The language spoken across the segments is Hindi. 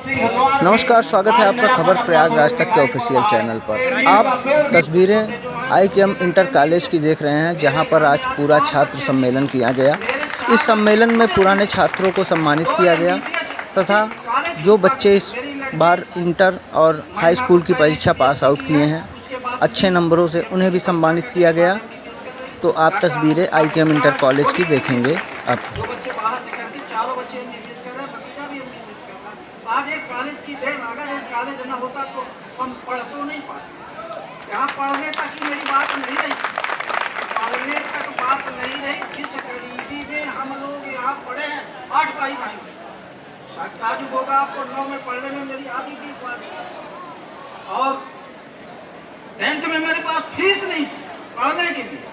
नमस्कार, स्वागत है आपका खबर प्रयागराज तक के ऑफिशियल चैनल पर। आप तस्वीरें आईकेएम इंटर कॉलेज की देख रहे हैं, जहां पर आज पूरा छात्र सम्मेलन किया गया। इस सम्मेलन में पुराने छात्रों को सम्मानित किया गया तथा जो बच्चे इस बार इंटर और हाई स्कूल की परीक्षा पास आउट किए हैं अच्छे नंबरों से, उन्हें भी सम्मानित किया गया। तो आप तस्वीरें आईकेएम इंटर कॉलेज की देखेंगे अब। आज एक कॉलेज की देन, अगर एक कॉलेज न होता तो हम पढ़ तो नहीं पाते। यहाँ पढ़ने तक की मेरी बात नहीं रही, पढ़ने तक बात नहीं रही। जिस गरीबी में हम लोग यहाँ पढ़े हैं, 8 भाई भाई ताजु होगा आपको 9 में पढ़ने में मेरी आधी फीस बात, और 10th में मेरे पास फीस नहीं थी पढ़ने के लिए।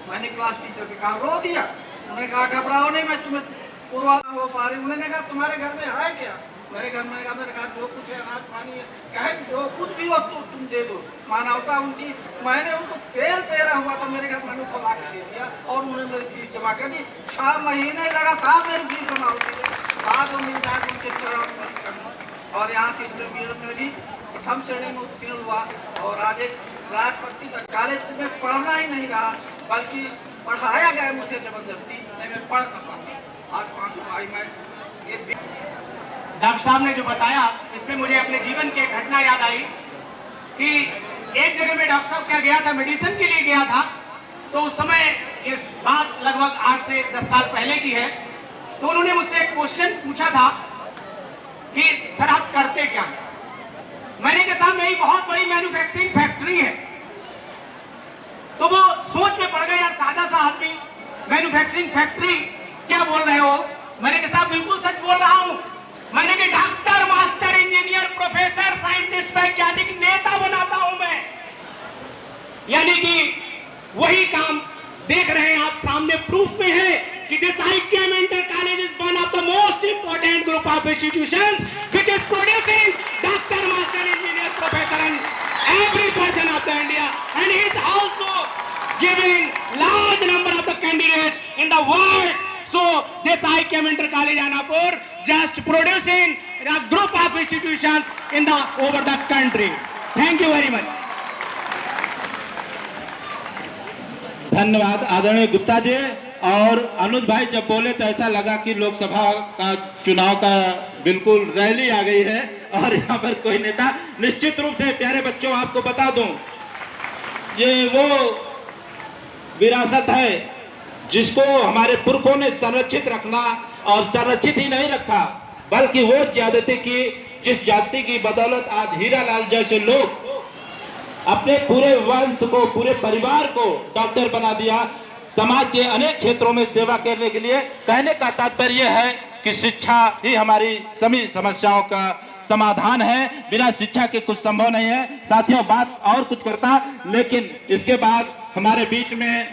मैंने क्लास टीचर के कहा, रो दिया। उन्होंने कहा घबराओ नहीं, मैं तुम्हें पूर्वा हो पा रही। उन्होंने कहा तुम्हारे घर में है क्या? मेरे घर में मैंने कहा जो कुछ है, अनाज पानी है, कहे जो कुछ भी हो तो तुम दे दो। मानवता उनकी, मैंने उनको तेल पेरा हुआ था मेरे घर, मैंने उनको ला के दे दिया और उन्होंने मेरी फीस जमा कर दी। 6 महीने लगा था मेरी फीस जमा होती है, बाद में मिल जाए उनके चरण करना। और यहाँ से इंटरमीडिएट में भी प्रथम श्रेणी में उत्तीर्ण हुआ। और आज एक राजपत्ती का कॉलेज में पढ़ना ही नहीं रहा, बल्कि पढ़ाया गया मुझे जबरदस्ती, नहीं मैं पढ़ ना पाता। आज 5 भाई मैं ये डॉक्टर साहब ने जो बताया, इसमें मुझे अपने जीवन की एक घटना याद आई कि एक जगह में डॉक्टर साहब क्या गया था, मेडिसिन के लिए गया था। तो उस समय, इस बात लगभग 8 से 10 साल पहले की है, तो उन्होंने मुझसे एक क्वेश्चन पूछा था कि सर आप करते क्या? मैंने कहा साहब मेरी बहुत बड़ी मैन्युफैक्चरिंग फैक्ट्री है। तो वो सोच में पड़ गया, यार सादा सा आदमी, मैन्युफैक्चरिंग फैक्ट्री क्या बोल रहे हो? मैंने कहा साहब बिल्कुल सच बोल रहा हूं। मैंने कहा doctor, master, engineer, professor, scientist, वैज्ञानिक, नेता बनाता हूं मैं। यानी कि वही काम देख रहे हैं आप सामने, प्रूफ में है कि this IKM inter college is one of the most important group of institutions which is producing doctor, master, engineer, professor and every person of the India, and he is also giving large number of the candidates in the world. So this IKM Inter College Anapur just producing a group of institutions in the over the country. Thank you very much. धन्यवाद आदरणीय गुप्ता जी। और अनुज भाई जब बोले तो ऐसा लगा कि लोकसभा का चुनाव का बिल्कुल रैली आ गई है और यहाँ पर कोई नेता। निश्चित रूप से प्यारे बच्चों आपको बता दूं, ये वो विरासत है जिसको हमारे पुरखों ने संरक्षित रखना, और संरक्षित ही नहीं रखा बल्कि वो ज्यादती की जिस जाति की बदौलत आज हीरालाल जैसे लोग अपने पूरे वंश को, पूरे परिवार को डॉक्टर बना दिया। समाज के अनेक क्षेत्रों में सेवा करने के लिए। कहने का तात्पर्य है कि शिक्षा ही हमारी सभी समस्याओं का समाधान है। बिना शिक्षा के कुछ संभव नहीं है। साथियों बात और कुछ करता, लेकिन इसके बाद हमारे बीच में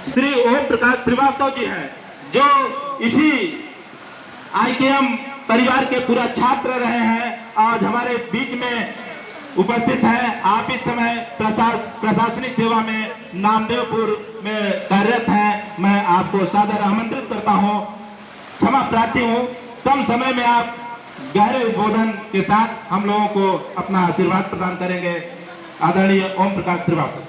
श्री ओम प्रकाश श्रीवास्तव जी हैं, जो इसी आईकेएम परिवार के पूरा छात्र रहे हैं, आज हमारे बीच में उपस्थित हैं। आप इस समय प्रशासनिक सेवा में नामदेवपुर में कार्यरत हैं। मैं आपको सादर आमंत्रित करता हूं, क्षमा प्रार्थी हूं। कम समय में आप गहरे उद्बोधन के साथ हम लोगों को अपना आशीर्वाद प्रदान करेंगे। आदरणीय ओम प्रकाश श्रीवास्तव।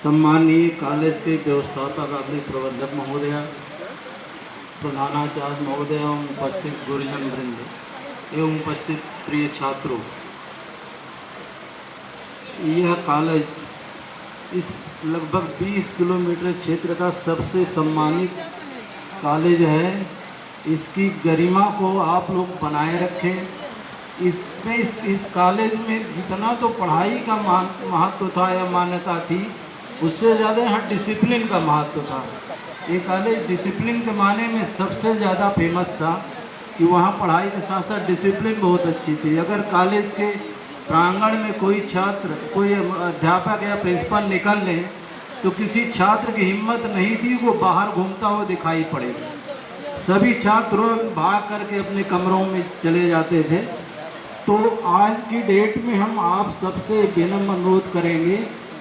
सम्मानीय कॉलेज के व्यवस्थापक आदि प्रबंधक महोदय, प्रधानाचार्य महोदय एवं उपस्थित गुरुजन वृंद एवं उपस्थित प्रिय छात्रों, यह कॉलेज इस लगभग 20 किलोमीटर क्षेत्र का सबसे सम्मानित कॉलेज है। इसकी गरिमा को आप लोग बनाए रखें। इसमें इस कॉलेज में जितना तो पढ़ाई का महत्व था या मान्यता थी, उससे ज़्यादा यहाँ डिसिप्लिन का महत्व था। ये कॉलेज डिसिप्लिन के माने में सबसे ज़्यादा फेमस था कि वहाँ पढ़ाई के साथ साथ डिसिप्लिन बहुत अच्छी थी। अगर कॉलेज के प्रांगण में कोई छात्र, कोई अध्यापक या प्रिंसिपल निकल लें तो किसी छात्र की हिम्मत नहीं थी वो बाहर घूमता हुआ दिखाई पड़ेगा। सभी छात्रों भाग करके अपने कमरों में चले जाते थे। तो आज की डेट में हम आप सबसे विनम्र अनुरोध करेंगे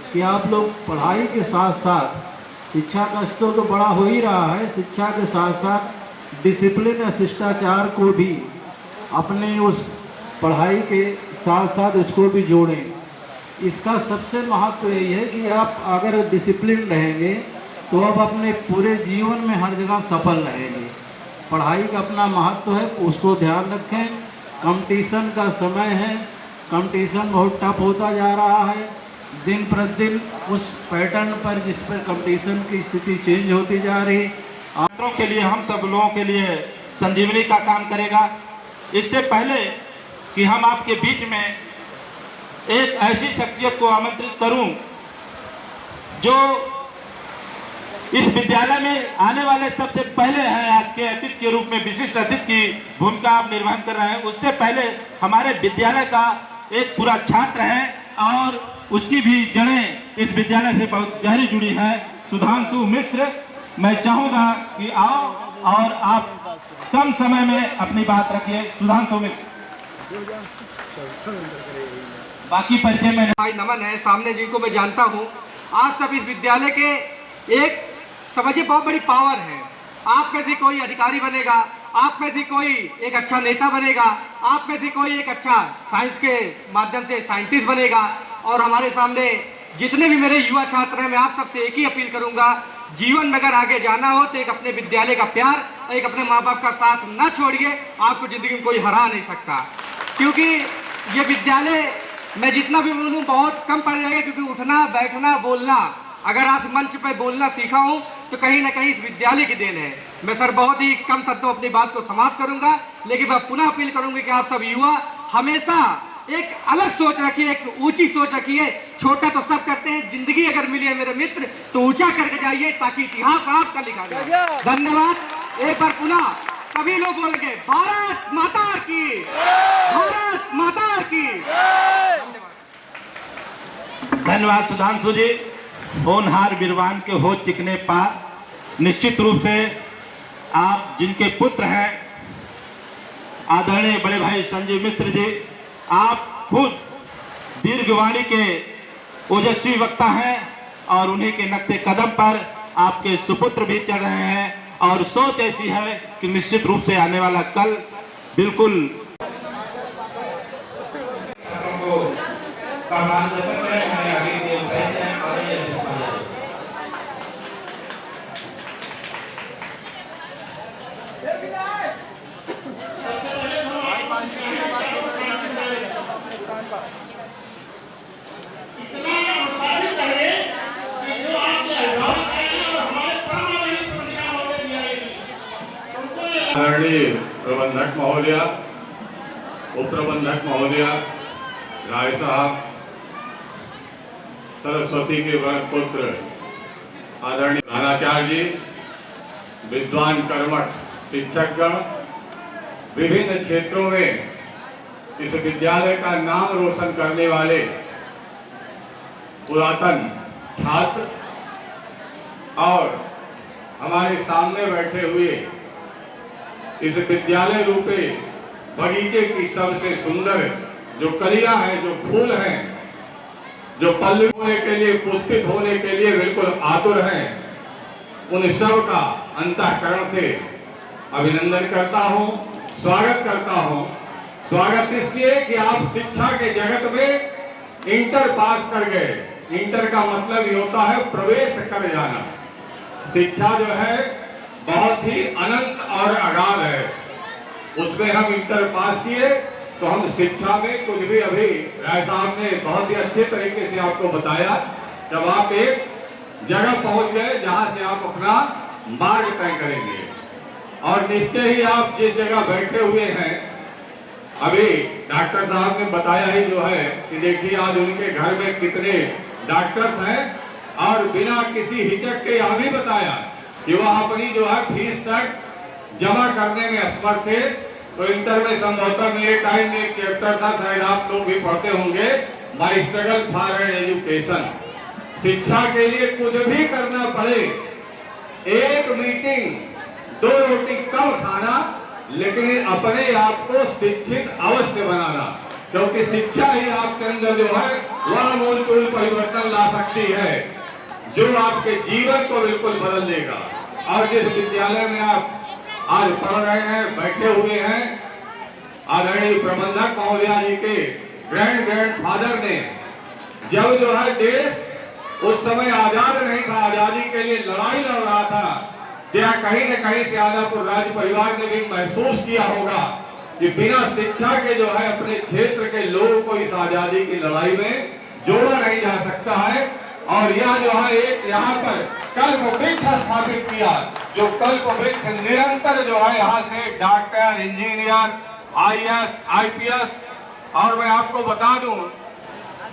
कि आप लोग पढ़ाई के साथ साथ शिक्षा का स्तर तो बड़ा हो ही रहा है, शिक्षा के साथ साथ डिसिप्लिन या शिष्टाचार को भी अपने उस पढ़ाई के साथ साथ इसको भी जोड़ें। इसका सबसे महत्व यही है कि आप अगर डिसिप्लिन रहेंगे तो आप अपने पूरे जीवन में हर जगह सफल रहेंगे। पढ़ाई का अपना महत्व है, उसको ध्यान रखें। कंपटीशन का समय है, कंपटीशन बहुत टफ होता जा रहा है, दिन प्रतिदिन उस पैटर्न पर जिस पर कंपटीशन की स्थिति चेंज होती जा रही। छात्रों के लिए, हम सब लोगों के लिए संजीवनी का काम करेगा। इससे पहले कि हम आपके बीच में एक ऐसी शख्सियत को आमंत्रित करूं जो इस विद्यालय में आने वाले सबसे पहले हैं, आज के अतिथि के रूप में विशिष्ट अतिथि की भूमिका आप निर्वहन कर रहे हैं। उससे पहले हमारे विद्यालय का एक पूरा छात्र है और उसकी भी जड़ें इस विद्यालय से बहुत गहरी जुड़ी है, सुधांशु मिश्र। मैं चाहूंगा कि आओ और आप कम समय में अपनी बात रखिए। सुधांशु मिश्र। बाकी परिचय में भाई नमन है, सामने जिनको मैं जानता हूँ। आज सब इस विद्यालय के एक समझिए बहुत बड़ी पावर है। आप में से कोई अधिकारी बनेगा, आप में से कोई एक अच्छा नेता बनेगा, आप में से कोई एक अच्छा साइंस के माध्यम से साइंटिस्ट बनेगा। और हमारे सामने जितने भी मेरे युवा छात्र हैं, मैं आप सबसे एक ही अपील करूंगा, जीवन में अगर आगे जाना हो तो एक अपने विद्यालय का प्यार, एक अपने माँ बाप का साथ न छोड़िए। आपको जिंदगी में कोई हरा नहीं सकता, क्योंकि ये विद्यालय मैं जितना भी बोलूँ बहुत कम पड़ जाएगा, क्योंकि उठना बैठना बोलना, अगर आज मंच पे बोलना सीखा हूँ तो कहीं ना कहीं इस विद्यालय की देन है। मैं सर बहुत ही कम शब्दों अपनी बात को समाप्त करूंगा, लेकिन मैं पुनः अपील करूंगी कि आप सब युवा हमेशा एक अलग सोच रखिए, एक ऊंची सोच रखिए। छोटा तो सब करते हैं, जिंदगी अगर मिली है मेरे मित्र तो ऊंचा करके जाइए, ताकि इतिहास आपका लिखा जाए। धन्यवाद। एक बार पुनः सभी लोग बोल के भारत माता की, भारत माता की। धन्यवाद सुधांशु जी। होनहार बिरवान के हो चिकने पार। निश्चित रूप से आप जिनके पुत्र हैं आदरणीय बड़े भाई संजीव मिश्र जी, आप खुद दीर्घवाणी के ओजस्वी वक्ता हैं और उन्हीं के नक्शे कदम पर आपके सुपुत्र भी चल रहे हैं। और सोच ऐसी है कि निश्चित रूप से आने वाला कल बिल्कुल आदरणीय प्रबंधक महोदय, उप प्रबंधक महोदय, राय साहब, सरस्वती के पुत्र आदरणीय प्रधानाचार्य जी, विद्वान कर्मठ शिक्षकगण, विभिन्न क्षेत्रों में इस विद्यालय का नाम रोशन करने वाले पुरातन छात्र और हमारे सामने बैठे हुए इस विद्यालय रूपे बगीचे की सबसे सुंदर जो कलियां हैं, जो फूल हैं, जो पल्लवी होने के लिए, पुष्पित होने के लिए बिल्कुल आतुर हैं, उन सब का अंतःकरण से अभिनंदन करता हूं, स्वागत करता हूं। स्वागत इसलिए कि आप शिक्षा के जगत में इंटर पास कर गए। इंटर का मतलब ये होता है प्रवेश कर जाना। शिक्षा जो है बहुत ही अनंत और अगाध है, उसमें हम इंटर पास किए तो हम शिक्षा में कुछ भी, अभी राय साहब ने बहुत ही अच्छे तरीके से आपको बताया, जब आप एक जगह पहुंच गए जहां से आप अपना मार्ग तय करेंगे और निश्चय ही आप जिस जगह बैठे हुए हैं, अभी डॉक्टर साहब ने बताया ही जो है कि देखिए आज उनके घर में कितने डॉक्टर्स हैं और बिना किसी हिचक के यह भी बताया कि वह अपनी जो है फीस तक जमा करने में असमर्थ थे। तो इंटर में संभवतः मेरे टाइम में एक चैप्टर था, शायद आप लोग भी पढ़ते होंगे, my struggle for an education. शिक्षा के लिए कुछ भी करना पड़े, एक मीटिंग, 2 रोटी कम खाना, लेकिन अपने आप को शिक्षित अवश्य बनाना, क्योंकि शिक्षा ही आपके अंदर जो है वह मूलतूल परिवर्तन ला सकती है। जो आपके जीवन को बिल्कुल बदल देगा। और जिस विद्यालय में आप आज पढ़ रहे हैं, बैठे हुए हैं, आदरणीय प्रबंधक महोदया जी के ग्रैंड फादर ने जब जो है देश उस समय आजाद नहीं था, आजादी के लिए लड़ाई लड़ रहा था, क्या कहीं न कहीं से आदापुर राज परिवार ने भी महसूस किया होगा कि बिना शिक्षा के जो है अपने क्षेत्र के लोगों को इस आजादी की लड़ाई में जोड़ा नहीं जा सकता है। और यह जो है एक यहाँ पर कल्प वृक्ष स्थापित किया, जो कल्प वृक्ष निरंतर जो है यहाँ से डॉक्टर, इंजीनियर, IAS, IPS। और मैं आपको बता दूं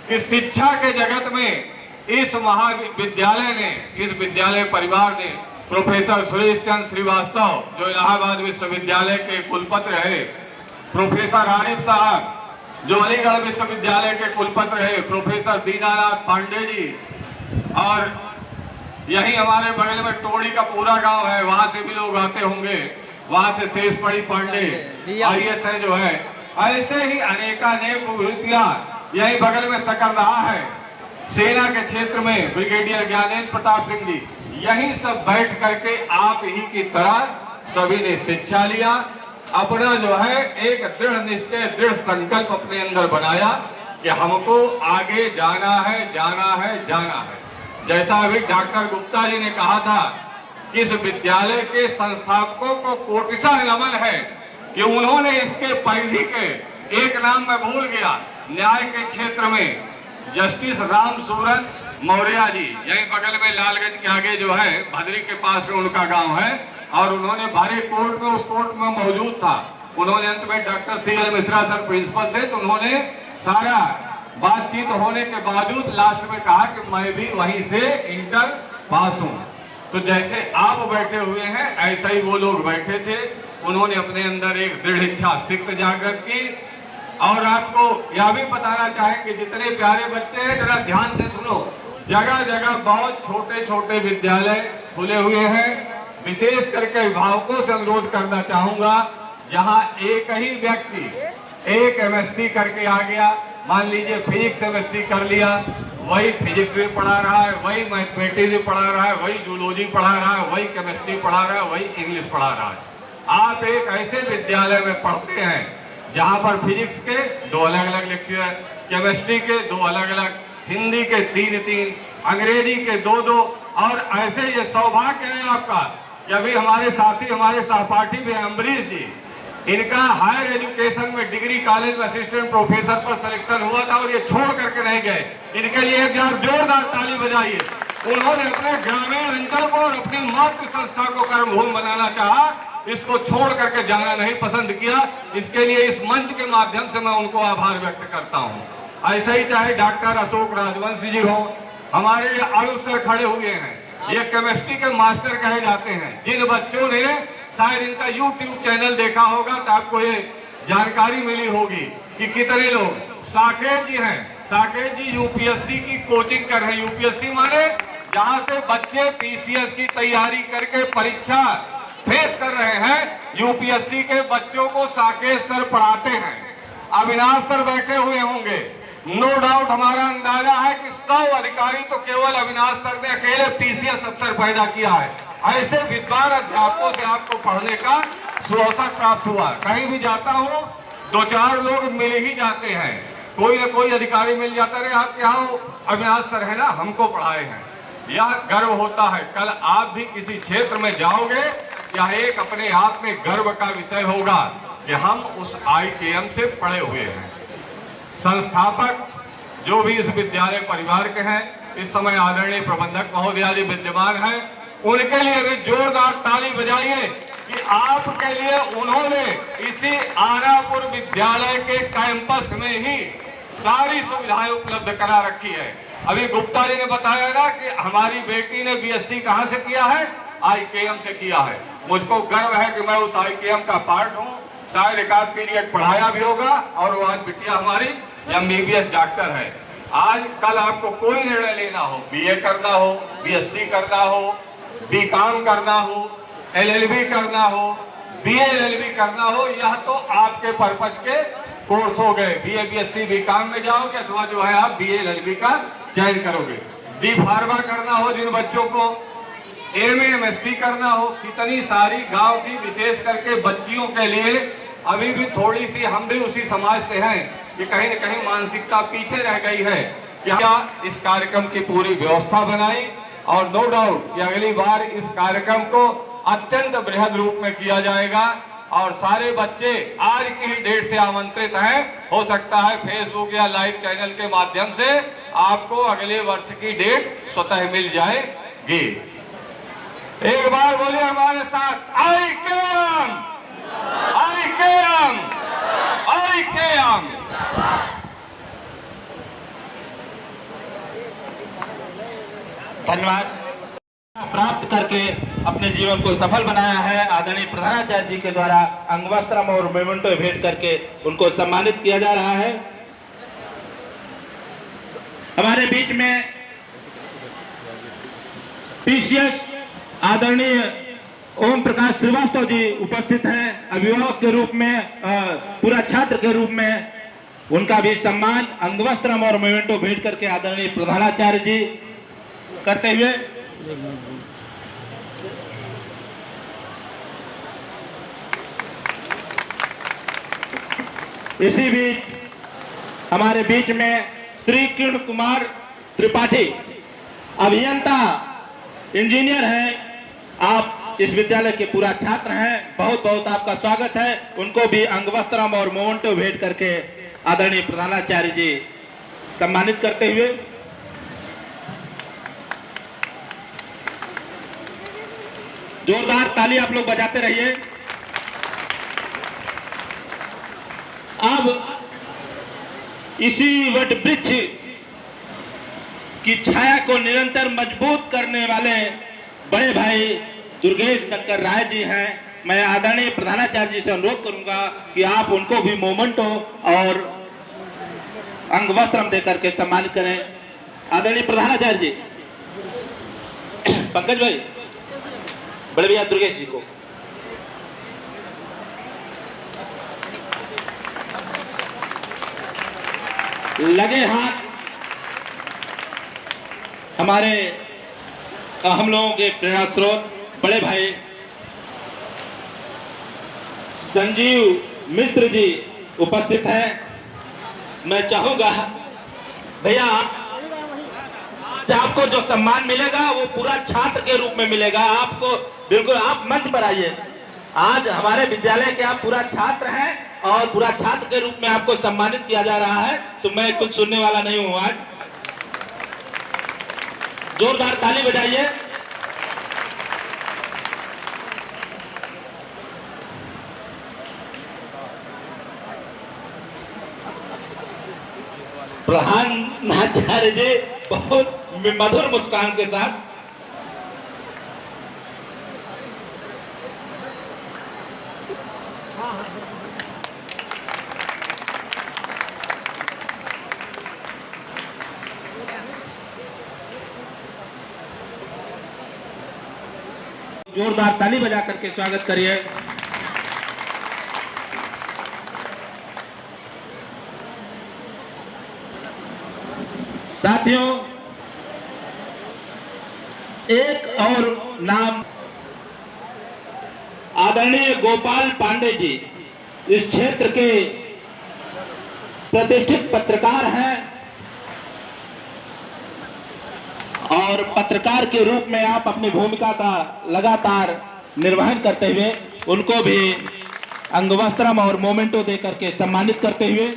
कि शिक्षा के जगत में इस महाविद्यालय ने, इस विद्यालय परिवार ने प्रोफेसर सुरेश चंद्र श्रीवास्तव जो इलाहाबाद विश्वविद्यालय के कुलपति रहे, प्रोफेसर आरिफ साहब जो अलीगढ़ विश्वविद्यालय के कुलपति रहे, प्रोफेसर दीनानाथ पांडे जी, और यही हमारे बगल में टोड़ी का पूरा गांव है, वहां से भी लोग आते होंगे, वहां से शेषपड़ी पांडे IAS है जो है। ऐसे ही अनेकानेक विभूतियां यही बगल में सकल रहा है सेना के क्षेत्र में ब्रिगेडियर ज्ञानेंद्र प्रताप सिंह जी, यही सब बैठ करके आप ही की तरह सभी ने शिक्षा लिया, अपना जो है एक दृढ़ निश्चय, दृढ़ संकल्प अपने अंदर बनाया कि हमको आगे जाना है, जाना है, जाना है। जैसा अभी डॉक्टर गुप्ता जी ने कहा था कि इस विद्यालय के संस्थापकों को कोटिशः नमन है कि उन्होंने इसके परिधि के, एक नाम मैं भूल गया, न्याय के क्षेत्र में जस्टिस राम सूरत मौर्य जी, यही बगल में लालगंज के आगे जो है भद्री के पास में उनका गांव है, और उन्होंने भारी कोर्ट में, उस कोर्ट में मौजूद था। उन्होंने अंत में doctor CL Mishra sir principal थे, तो उन्होंने सारा बातचीत होने के बावजूद लास्ट में कहा कि मैं भी वहीं से इंटर पास हूं। तो जैसे आप बैठे हुए हैं ऐसा ही वो लोग बैठे थे, उन्होंने अपने अंदर एक दृढ़ इच्छा सिक्त जागृत की। और आपको यह भी बताना चाहेंगे, जितने प्यारे बच्चे हैं जरा ध्यान से सुनो, जगह जगह बहुत छोटे छोटे विद्यालय खुले हुए हैं। विशेष करके अभिभावकों से अनुरोध करना चाहूंगा, जहां एक ही व्यक्ति एक MSc करके आ गया, मान लीजिए फिजिक्स MSc कर लिया, वही फिजिक्स भी पढ़ा रहा है, वही मैथमेटिक्स भी पढ़ा रहा है, वही जूलॉजी पढ़ा रहा है, वही केमिस्ट्री पढ़ा रहा है, वही इंग्लिश पढ़ा रहा है। आप एक ऐसे विद्यालय में पढ़ते हैं जहां पर फिजिक्स के 2 अलग अलग लेक्चर, केमिस्ट्री के 2 अलग अलग, हिंदी के 3-3, अंग्रेजी के 2-2, और ऐसे ये सौभाग्य है आपका कि अभी हमारे साथी, हमारे सहपाठी भी अम्बरीश जी, इनका हायर एजुकेशन में डिग्री कॉलेज में असिस्टेंट प्रोफेसर पर सिलेक्शन हुआ था और ये छोड़ करके नहीं गए। इनके लिए एक जोरदार ताली बजाइए। उन्होंने अपने ग्रामीण अंचल को और अपनी मातृ संस्था को कर्मभूमि बनाना चाहा, इसको छोड़ करके जाना नहीं पसंद किया। इसके लिए इस मंच के माध्यम से मैं उनको आभार व्यक्त करता हूं। ऐसा ही चाहे डॉक्टर अशोक राजवंशी जी हो, हमारे ये आरुष सर खड़े हुए हैं, ये केमिस्ट्री के मास्टर कहे जाते हैं। जिन बच्चों ने शायद इनका YouTube चैनल देखा होगा तो आपको ये जानकारी मिली होगी कि कितने लोग, साकेत जी हैं, साकेत जी UPSC की कोचिंग कर रहे हैं। UPSC माने जहां से बच्चे PCS की तैयारी करके परीक्षा फेस कर रहे हैं, UPSC के बच्चों को साकेत सर पढ़ाते हैं। अविनाश सर बैठे हुए होंगे, नो डाउट हमारा अंदाजा है कि 100 अधिकारी तो केवल अविनाश सर ने अकेले PCS अफसर पैदा किया है। ऐसे विद्वान अध्यापकों से आपको पढ़ने का सुअवसर प्राप्त हुआ। कहीं भी जाता हूँ 2-4 लोग मिल ही जाते हैं, कोई न कोई अधिकारी मिल जाता है, आप यहाँ अविनाश सर है ना, हमको पढ़ाए हैं। यह गर्व होता है। कल आप भी किसी क्षेत्र में जाओगे, यह एक अपने आप में गर्व का विषय होगा कि हम उस IKM से पढ़े हुए हैं। संस्थापक जो भी इस विद्यालय परिवार के हैं, इस समय आदरणीय प्रबंधक महोदया जी विद्यमान हैं, उनके लिए भी जोरदार ताली बजाइए कि आपके लिए उन्होंने इसी आरापुर विद्यालय के कैंपस में ही सारी सुविधाएं उपलब्ध करा रखी है। अभी गुप्ता जी ने बताया ना कि हमारी बेटी ने BSc कहां से किया है, IKM से किया है। मुझको गर्व है कि मैं उस IKM का पार्ट हूं। शायद एक आध पीरियड पढ़ाया भी होगा, और वो आज बिटिया हमारी MBBS डॉक्टर है। आज कल आपको कोई निर्णय लेना हो, BA करना हो, BSc करना हो, BCom करना हो, LLB करना हो, BA LLB करना हो, यह तो आपके पर्पज के कोर्स हो गए। BA BSc BCom में जाओगे अथवा जो है आप BA LLB का चयन करोगे। डी फार्मा करना हो जिन बच्चों को, एमए एमएससी करना हो, कितनी सारी गांव की विशेष करके बच्चियों के लिए अभी भी थोड़ी सी, हम भी उसी समाज से हैं कि कहीं न कहीं मानसिकता पीछे रह गई है। क्या इस कार्यक्रम की पूरी व्यवस्था बनाई और नो डाउट कि अगली बार इस कार्यक्रम को अत्यंत बृहद रूप में किया जाएगा और सारे बच्चे आज की ही डेट से आमंत्रित हैं। हो सकता है फेसबुक या लाइव चैनल के माध्यम से आपको अगले वर्ष की डेट स्वतः मिल जाएगी। एक बार बोलिए हमारे साथ, आई केएम, आई केएम, आई केएम। धन्यवाद। प्राप्त करके अपने जीवन को सफल बनाया है आदरणीय प्रधानाचार्य जी के द्वारा अंगवस्त्रम और मेमेंटो भेंट करके उनको सम्मानित किया जा रहा है। हमारे बीच में पीसीएस आदरणीय ओम प्रकाश श्रीवास्तव जी उपस्थित हैं, अभिभावक के रूप में, पूरा छात्र के रूप में उनका भी सम्मान अंगवस्त्रम और मेमेंटो भेंट करके आदरणीय प्रधानाचार्य जी करते हुए इसी बीच हमारे बीच में श्री किरण कुमार त्रिपाठी अभियंता इंजीनियर हैं, आप इस विद्यालय के पूरा छात्र हैं, बहुत बहुत आपका स्वागत है। उनको भी अंगवस्त्रम और मोमेंटो भेंट करके आदरणीय प्रधानाचार्य जी सम्मानित करते हुए जोरदार ताली आप लोग बजाते रहिए। अब इसी वट वृक्ष की छाया को निरंतर मजबूत करने वाले बड़े भाई दुर्गेश शंकर राय जी हैं। मैं आदरणीय प्रधानाचार्य जी से अनुरोध करूंगा कि आप उनको भी मोमेंटो और अंगवस्त्रम देकर के सम्मानित करें। आदरणीय प्रधानाचार्य जी, पंकज भाई, बड़े भैया दुर्गेश जी को लगे हाथ हमारे हम लोगों के प्रेरणा स्रोत बड़े भाई संजीव मिश्र जी उपस्थित हैं। मैं चाहूंगा भैया आपको जो सम्मान मिलेगा वो पूरा छात्र के रूप में मिलेगा आपको। बिल्कुल आप मंच पर आइए। आज हमारे विद्यालय के आप पूरा छात्र हैं और पूरा छात्र के रूप में आपको सम्मानित किया जा रहा है, तो मैं कुछ सुनने वाला नहीं हूं। आज जोरदार ताली बजाइए। प्रधानाचार्य जी बहुत मधुर मुस्कान के साथ जोरदार ताली बजा करके स्वागत करिए। साथियों, एक और नाम आदरणीय गोपाल पांडे जी इस क्षेत्र के प्रतिष्ठित पत्रकार हैं और पत्रकार के रूप में आप अपनी भूमिका का लगातार निर्वहन करते हुए उनको भी अंगवस्त्रम और मोमेंटो देकर के सम्मानित करते हुए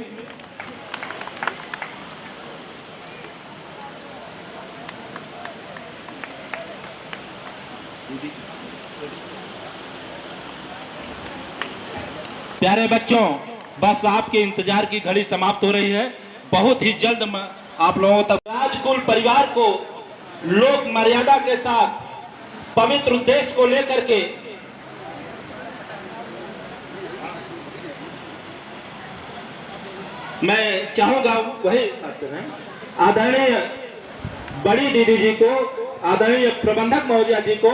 प्यारे बच्चों, बस आपके इंतजार की घड़ी समाप्त हो रही है। बहुत ही जल्द आप लोगों तक राजकुल परिवार को लोक मर्यादा के साथ पवित्र उद्देश्य को लेकर के मैं चाहूंगा वही आदरणीय बड़ी दीदी जी को, आदरणीय प्रबंधक महोदया जी को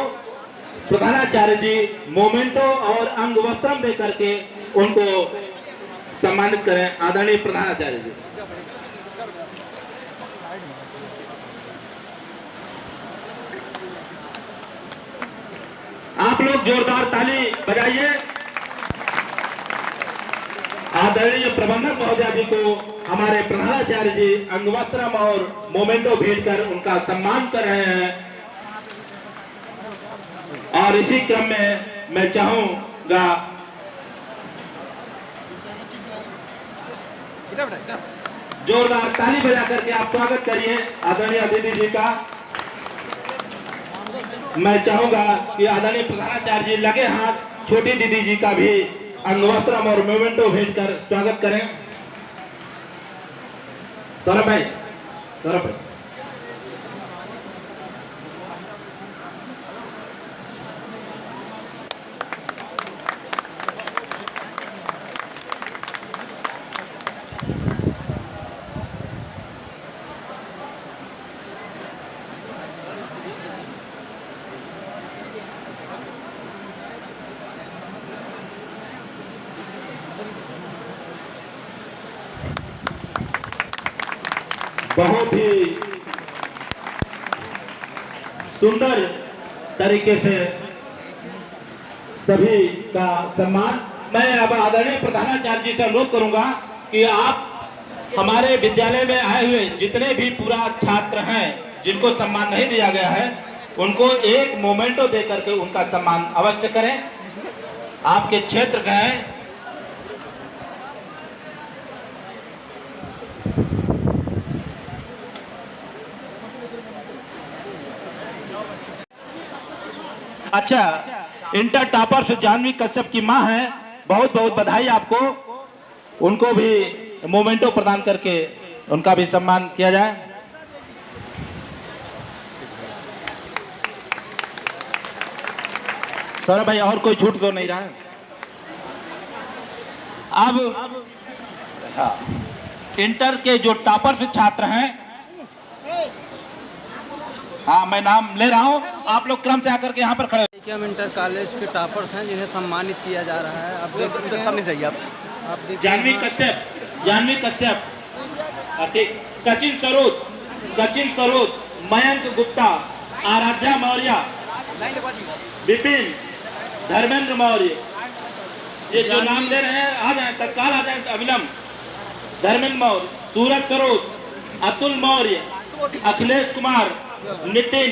प्रधानाचार्य जी मोमेंटो और अंगवस्त्रम दे करके उनको सम्मानित करें। आदरणीय प्रधानाचार्य जी। आप लोग जोरदार ताली बजाइए। आदरणीय प्रबंधक महोदय जी को हमारे प्रधानाचार्य जी अंगवस्त्रम और मोमेंटो भेंट कर उनका सम्मान कर रहे हैं। और इसी क्रम में मैं चाहूंगा जोरदार ताली बजा करके आप स्वागत करिए आदरणीय अतिथि जी का। मैं चाहूंगा कि आदरणीय प्रधानाचार्य जी लगे हाथ छोटी दीदी जी का भी अंगवस्त्रम और मोमेंटो भेंट कर स्वागत करें। सौरभ भाई, सौरभ भाई। बहुत ही सुंदर तरीके से सभी का सम्मान। मैं अब आदरणीय प्रधानाचार्य जी से अनुरोध करूंगा कि आप हमारे विद्यालय में आए हुए जितने भी पूरा छात्र हैं जिनको सम्मान नहीं दिया गया है उनको एक मोमेंटो दे करके उनका सम्मान अवश्य करें। आपके क्षेत्र का है। अच्छा, इंटर टॉपर से जानवी कश्यप की मां है, बहुत बहुत बधाई आपको। उनको भी मोमेंटो प्रदान करके उनका भी सम्मान किया जाए। सौरभ भाई, और कोई छूट तो नहीं रहा है। अब हाँ, इंटर के जो टॉपर से छात्र हैं, हाँ मैं नाम ले रहा हूँ, आप लोग क्रम से आकर के यहाँ पर खड़े। हम इंटर कॉलेज के टॉपर्स हैं जिन्हें सम्मानित किया जा रहा है। आप देख सकते हैं, सामने जाइए आप देखिए। जानवी कश्यप, ठीक, सचिन सरोज, मयंक गुप्ता, आराध्या मौर्य, विपिन, धर्मेंद्र मौर्य, ये जो नाम ले रहे हैं आ जाए, तत्काल आ जाए अविलंब। धर्मेंद्र मौर्य, सूरज सरोज, अतुल मौर्य, अखिलेश कुमार, नितिन,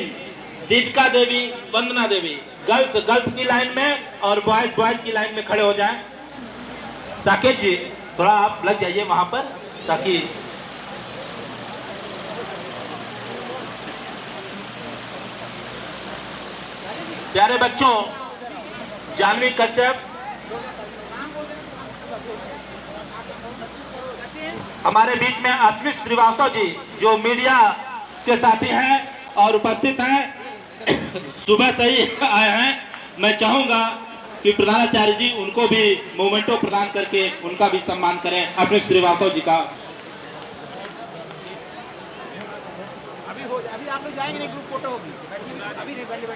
दीपिका देवी, वंदना देवी। गर्ल्स की लाइन में और बॉयज की लाइन में खड़े हो जाएं। साकेत जी थोड़ा आप लग जाइए वहां पर, ताकि प्यारे बच्चों, जानवी कश्यप हमारे बीच में, अस्मित श्रीवास्तव जी जो मीडिया के साथी हैं और उपस्थित हैं, सुबह से ही आए हैं। मैं चाहूंगा कि प्रधानाचार्य जी उनको भी मोमेंटो प्रदान करके उनका भी सम्मान करें, अपने श्रीवास्तव जी का। अभी आप लोग जाएंगे नहीं, ग्रुप फोटो होगी। अभी नहीं, बैठे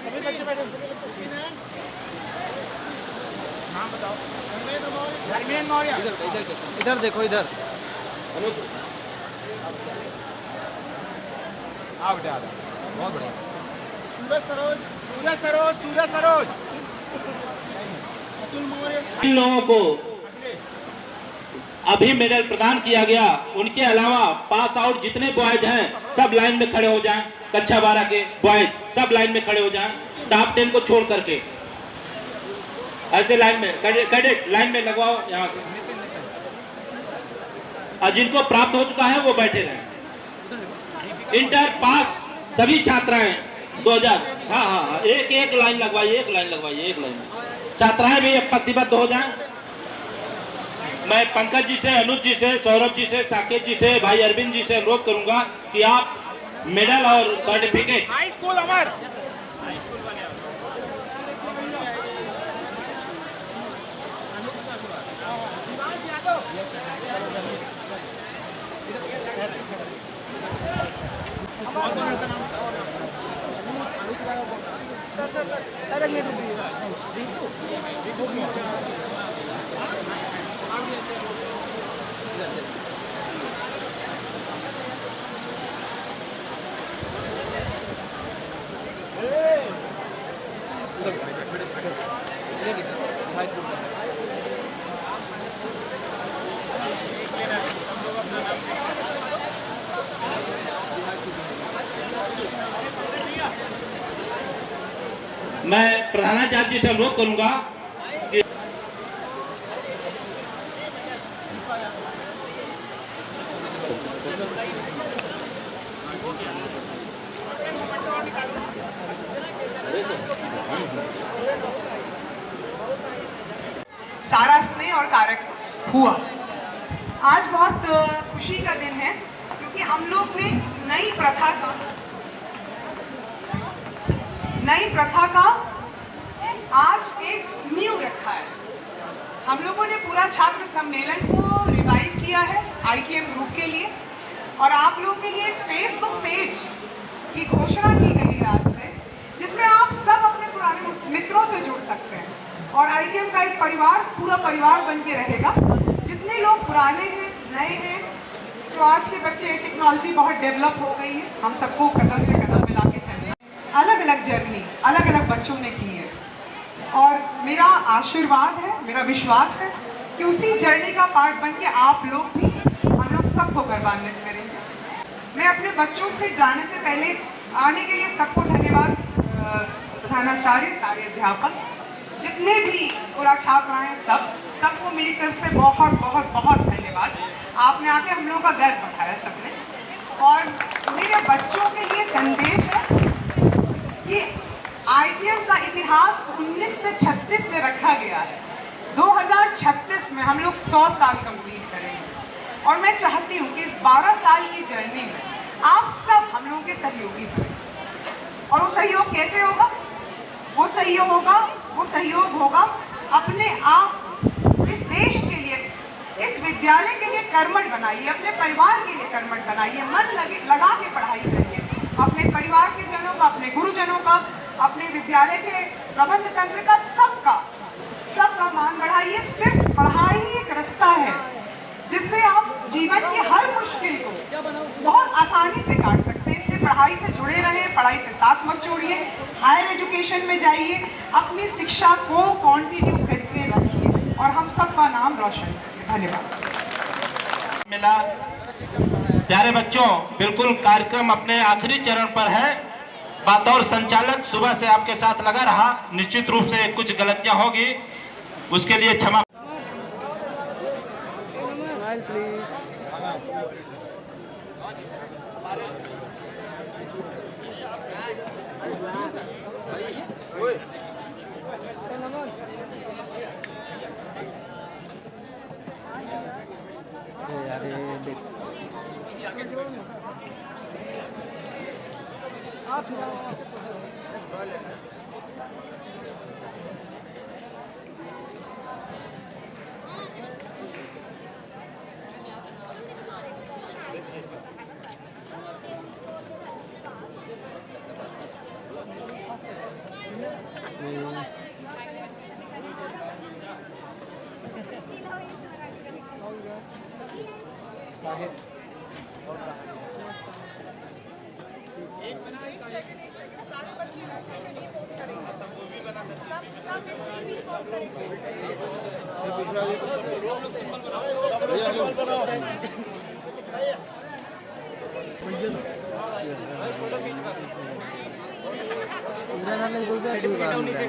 नाम बताओ। धर्मेंद्र मौर्य, इधर देखो, इधर आओ बेटा, बहुत बढ़िया। सूरज सरोज, अतुल मौर्य। इन लोगों को अभी मेडल प्रदान किया गया। उनके अलावा पास आउट जितने बॉयज हैं सब लाइन में खड़े हो जाएं। कक्षा 12 के बॉयज सब लाइन में खड़े हो जाएं, टॉप 10 को छोड़ करके। ऐसे लाइन में कैडेट लाइन में लगवाओ यहाँ से। और जिनको प्राप्त हो चुका है वो बैठे रहे। इंटर पास सभी छात्राएं 2000, हाँ, एक लाइन लगवाइए। छात्राएं भी प्रतिबद्ध हो जाएं। मैं पंकज जी से, अनुज जी से, सौरभ जी से, साकेत जी से, भाई अरविंद जी से अनुरोध करूंगा कि आप मेडल और सर्टिफिकेट। हाई स्कूल अमर, मैं प्रधानाचार्य जी से अनुरोध करूंगा कि सारा स्नेह और कारक हुआ। आज बहुत खुशी का दिन है क्योंकि हम लोग ने नई प्रथा का आज एक नींव रखा है। हम लोगों ने पूरा छात्र सम्मेलन को रिवाइव किया है IKM ग्रुप के लिए, और आप लोगों के लिए फेसबुक पेज की घोषणा की गई है आज से, जिसमें आप सब अपने पुराने मित्रों से जुड़ सकते हैं और IKM का एक परिवार, पूरा परिवार बन के रहेगा। जितने लोग पुराने हैं, नए हैं, तो आज के बच्चे, टेक्नोलॉजी बहुत डेवलप हो गई है, हम सबको कदम से कदम मिला के चलना। अलग अलग जर्नी अलग अलग बच्चों ने की है, और मेरा आशीर्वाद है, मेरा विश्वास है कि उसी जर्नी का पार्ट बन के आप लोग भी, हम लोग सबको गौरवान्वित करेंगे। मैं अपने बच्चों से जाने से पहले आने के लिए सबको धन्यवाद, प्रधानाचार्य, सारे अध्यापक, जितने भी पूरा छात्र हैं, सबको मेरी तरफ से बहुत बहुत बहुत धन्यवाद। आपने आके हम लोगों का गर्व बढ़ाया सबने। और मेरे बच्चों के लिए संदेश है कि IKM का इतिहास 1936 में रखा गया है। 2036 में हम लोग 100 साल कंप्लीट करेंगे, और मैं चाहती हूँ कि इस 12 साल की जर्नी में आप सब हम लोगों के सहयोगी बने। और वो सहयोग कैसे होगा? वो सहयोग होगा अपने आप इस देश के लिए, इस विद्यालय के लिए कर्मठ बनाइए, अपने परिवार के लिए कर्मठ बनाइए, मन लगा के पढ़ाई करिए, अपने परिवार के जनों का, अपने गुरुजनों का, अपने विद्यालय के प्रबंध तंत्र का, सबका मान बढ़ाइए। सिर्फ पढ़ाई ही एक रास्ता है जिससे आप जीवन की हर मुश्किल को बहुत आसानी से काट सकते हैं। इसलिए पढ़ाई से जुड़े रहें, पढ़ाई से साथ मत छोड़िए, हायर एजुकेशन में जाइए, अपनी शिक्षा को कंटिन्यू करके रखिए और हम सबका नाम रोशन करिए। धन्यवाद। मिला। प्यारे बच्चों, बिल्कुल कार्यक्रम अपने आखिरी चरण पर है। बतौर संचालक सुबह से आपके साथ लगा रहा, निश्चित रूप से कुछ गलतियां होगी, उसके लिए क्षमा। नीचे